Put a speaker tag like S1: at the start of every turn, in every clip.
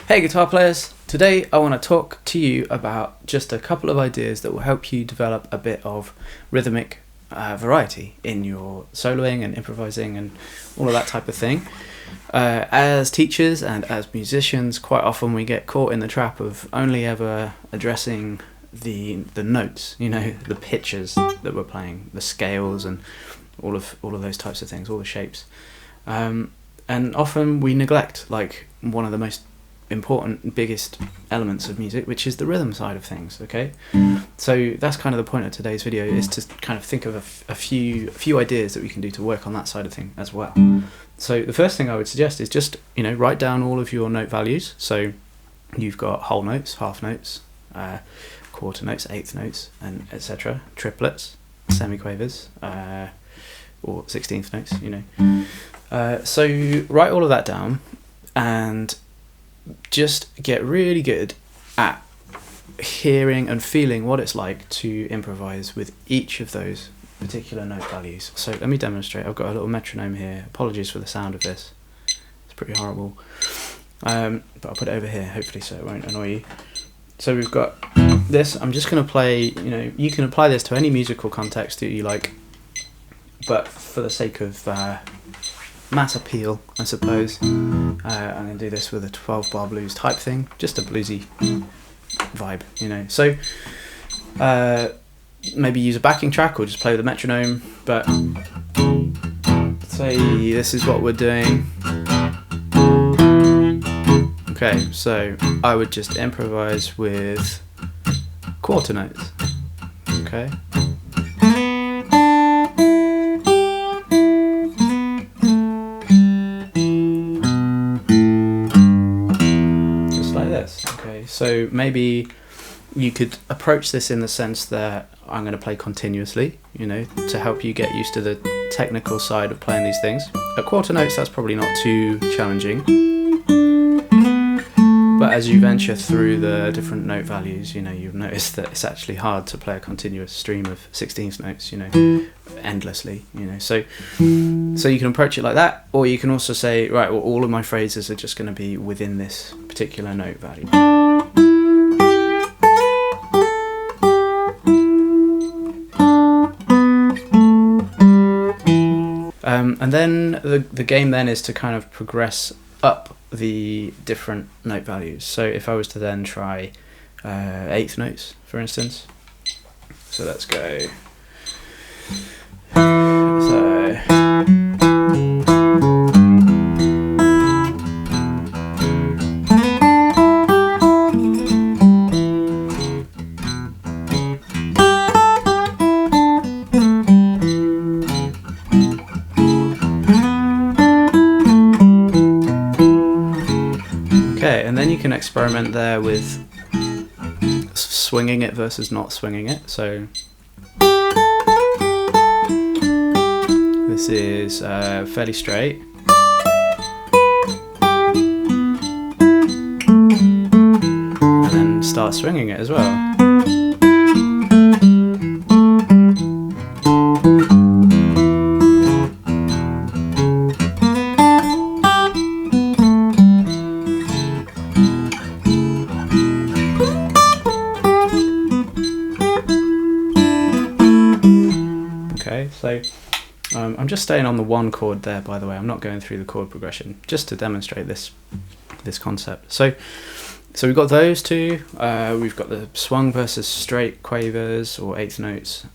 S1: Hey guitar players, today I want to talk to you about just a couple of ideas that will help you develop a bit of rhythmic variety in your soloing and improvising and all of that type of thing. As teachers and as musicians, quite often we get caught in the trap of only ever addressing the notes, you know, the pitches that we're playing, the scales and all of those types of things, all the shapes. And often we neglect like one of the most important, biggest elements of music, which is the rhythm side of things. Okay, so that's kind of the point of today's video, is to kind of think of a few ideas that we can do to work on that side of thing as well. So the first thing I would suggest is just, you know, write down all of your note values. So you've got whole notes, half notes, quarter notes, eighth notes, and etc. Triplets, semiquavers, or 16th notes, you know. So write all of that down and just get really good at hearing and feeling what it's like to improvise with each of those particular note values. So let me demonstrate. I've got a little metronome here. Apologies for the sound of this. It's pretty horrible. But I'll put it over here, hopefully, so it won't annoy you. So we've got this. I'm just going to play, you know, you can apply this to any musical context that you like, but for the sake of mass appeal, I suppose, I'm going to do this with a 12-bar blues type thing, just a bluesy vibe, you know. So maybe use a backing track or just play with a metronome, but say this is what we're doing. Okay, so I would just improvise with quarter notes. Okay. Okay, so maybe you could approach this in the sense that I'm going to play continuously, you know, to help you get used to the technical side of playing these things. At quarter notes, that's probably not too challenging. But as you venture through the different note values, you know, you'll notice that it's actually hard to play a continuous stream of 16th notes, you know, endlessly, you know. So you can approach it like that, or you can also say, right, well, all of my phrases are just going to be within this particular note value. And then the game then is to kind of progress up the different note values. So if I was to then try eighth notes, for instance, so let's go. Okay, and then you can experiment there with swinging it versus not swinging it. So this is fairly straight. And then start swinging it as well. So I'm just staying on the one chord there, by the way. I'm not going through the chord progression, just to demonstrate this concept. So we've got those two. We've got the swung versus straight quavers or eighth notes.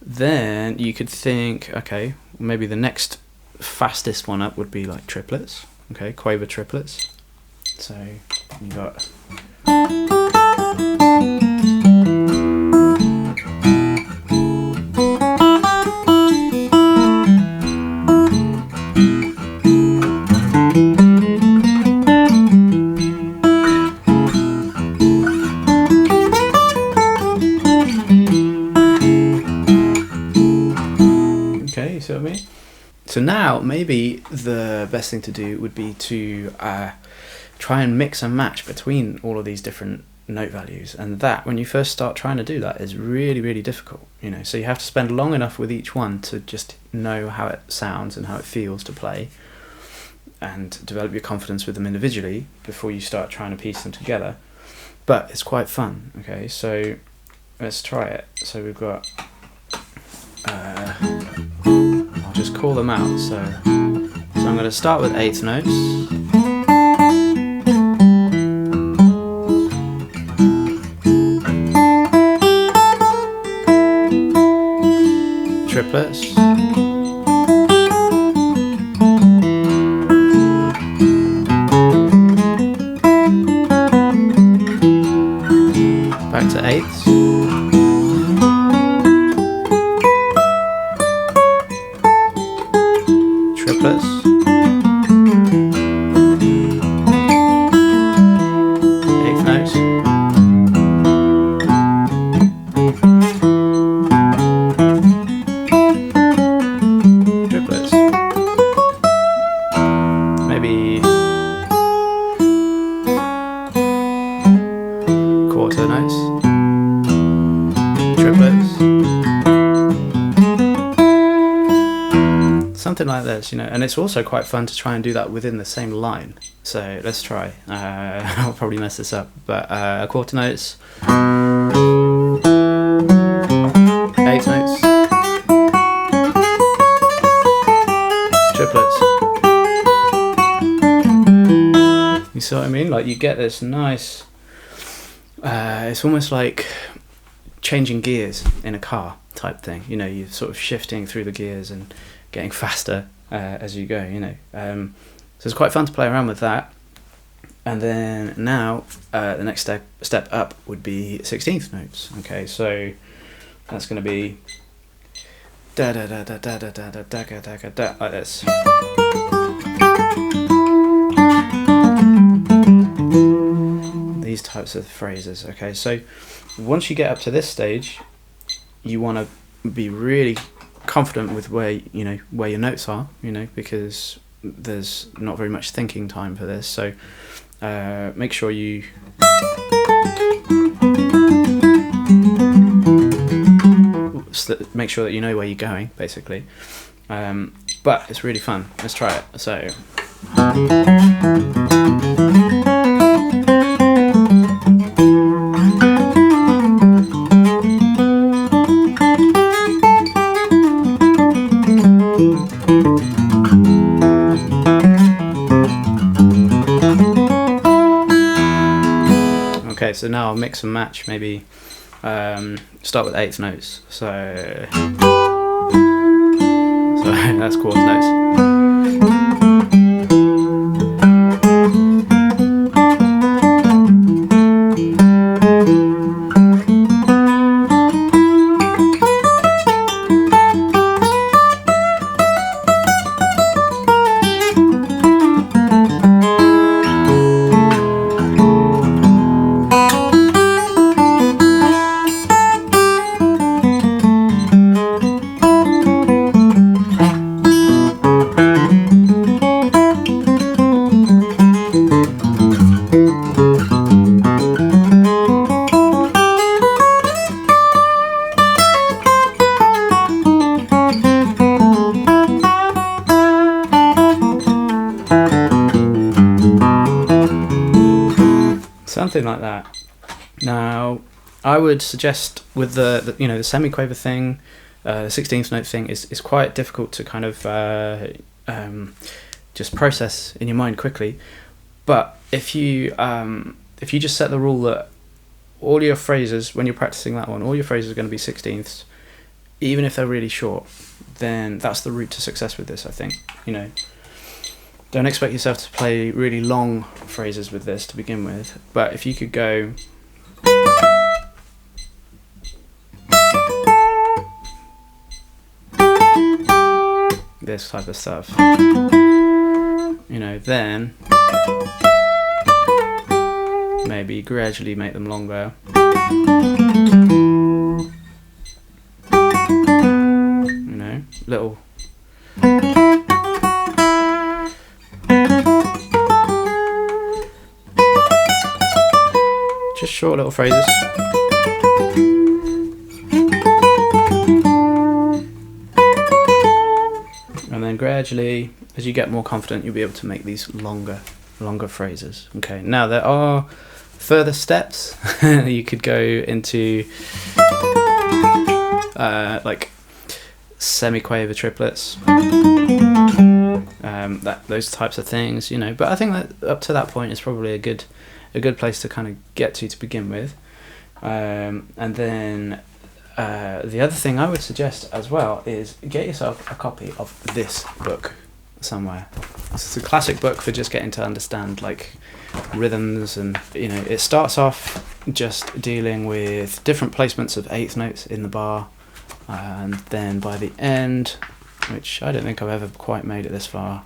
S1: Then you could think, okay, maybe the next fastest one up would be like triplets. Okay, quaver triplets. So you've got. Okay, you see what I mean? So now maybe the best thing to do would be to try and mix and match between all of these different note values, and that, when you first start trying to do that, is really, really difficult, you know. So you have to spend long enough with each one to just know how it sounds and how it feels to play. and develop your confidence with them individually before you start trying to piece them together. But it's quite fun. Okay, so let's try it. So we've got I'll just call them out. So I'm going to start with eighth notes. Triplets. Back to eighths. Triplets. Eighth notes. Triplets. Maybe quarter notes. Triplets. Something like this, you know, and it's also quite fun to try and do that within the same line. So let's try. I'll probably mess this up, but quarter notes, eighth notes, triplets. You see what I mean? Like you get this nice. It's almost like changing gears in a car type thing. You know, you're sort of shifting through the gears and getting faster as you go, you know. So it's quite fun to play around with that. And then now the next step up would be 16th notes. Okay, so that's going to be da da da da da da da da da da da da like this. These types of phrases. Okay, so once you get up to this stage, you want to be really confident with where your notes are, you know, because there's not very much thinking time for this. So make sure you make sure that you know where you're going, basically. But it's really fun. Let's try it. So okay, so now I'll mix and match, maybe start with eighth notes. So that's quarter notes. Something like that. Now, I would suggest with the semiquaver thing, the 16th note thing is quite difficult to kind of just process in your mind quickly. But if you just set the rule that all your phrases, when you're practicing that one, all your phrases are going to be 16ths, even if they're really short, then that's the route to success with this, I think. You know, don't expect yourself to play really long phrases with this to begin with, but if you could go this type of stuff, you know, then maybe gradually make them longer. You know, little just short little phrases. And then gradually, as you get more confident, you'll be able to make these longer phrases. Okay, now there are further steps. You could go into like semi-quaver triplets, those types of things, you know. But I think that up to that point is probably a good place to kind of get to begin with. And then the other thing I would suggest as well is get yourself a copy of this book somewhere. It's a classic book for just getting to understand like rhythms, and you know, it starts off just dealing with different placements of eighth notes in the bar, and then by the end, which I don't think I've ever quite made it this far,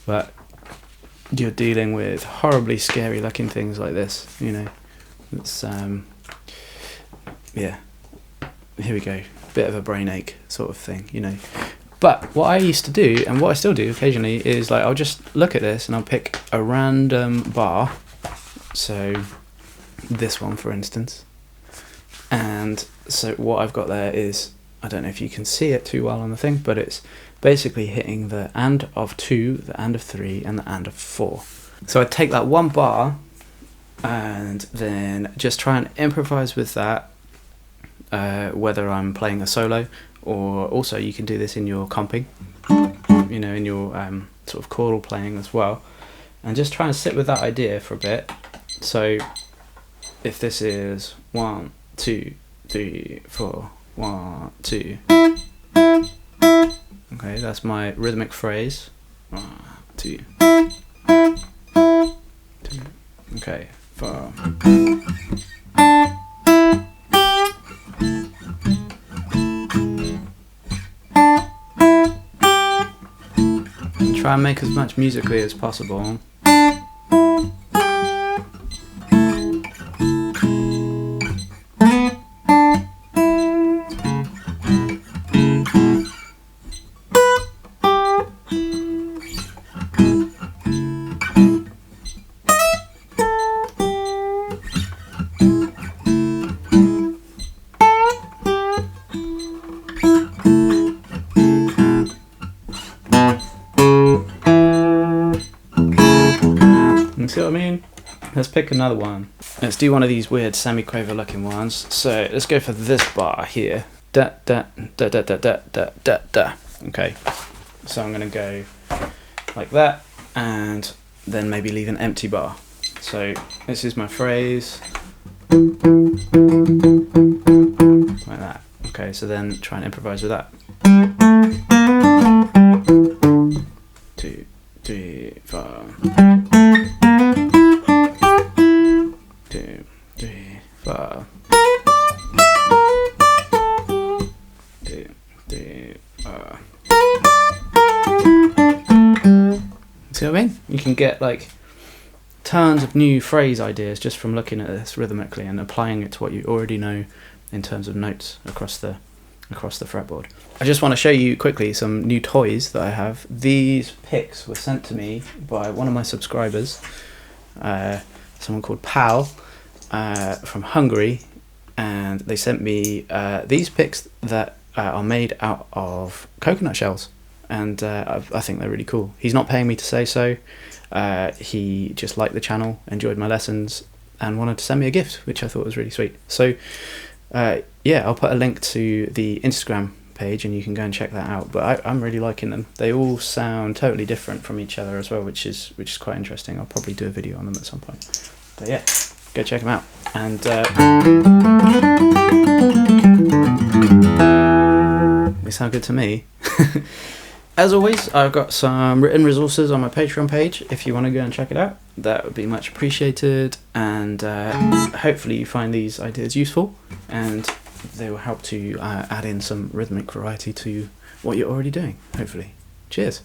S1: but you're dealing with horribly scary looking things like this, you know. It's yeah, here we go, bit of a brain ache sort of thing, you know. But what I used to do, and what I still do occasionally, is like I'll just look at this and I'll pick a random bar, so this one for instance, and so what I've got there is, I don't know if you can see it too well on the thing, but it's basically hitting the and of 2, the and of 3, and the and of 4. So I take that one bar and then just try and improvise with that, whether I'm playing a solo, or also you can do this in your comping, you know, in your sort of choral playing as well, and just try and sit with that idea for a bit. So if this is 1, 2, 3, 4, 1, 2, okay, that's my rhythmic phrase. 1, 2, 2, okay, 4. Try and make as much musically as possible. See what I mean? Let's pick another one. Let's do one of these weird semi-quaver looking ones. So let's go for this bar here. Da da da da da da da da da. Okay. So I'm gonna go like that, and then maybe leave an empty bar. So this is my phrase. Like that. Okay, so then try and improvise with that. 2, 3, 4. 2, 3, 4. 2, 3, 4. See what I mean? You can get like tons of new phrase ideas just from looking at this rhythmically and applying it to what you already know in terms of notes across the fretboard. I just want to show you quickly some new toys that I have. These picks were sent to me by one of my subscribers, someone called Pal from Hungary, and they sent me these picks that are made out of coconut shells, and I think they're really cool. He's not paying me to say so. He just liked the channel, enjoyed my lessons, and wanted to send me a gift, which I thought was really sweet. So yeah, I'll put a link to the Instagram page and you can go and check that out. But I'm really liking them. They all sound totally different from each other as well, which is quite interesting. I'll probably do a video on them at some point. But yeah, go check them out. And they sound good to me. As always, I've got some written resources on my Patreon page. If you want to go and check it out, that would be much appreciated. And hopefully you find these ideas useful, and they will help to add in some rhythmic variety to what you're already doing, hopefully. Cheers.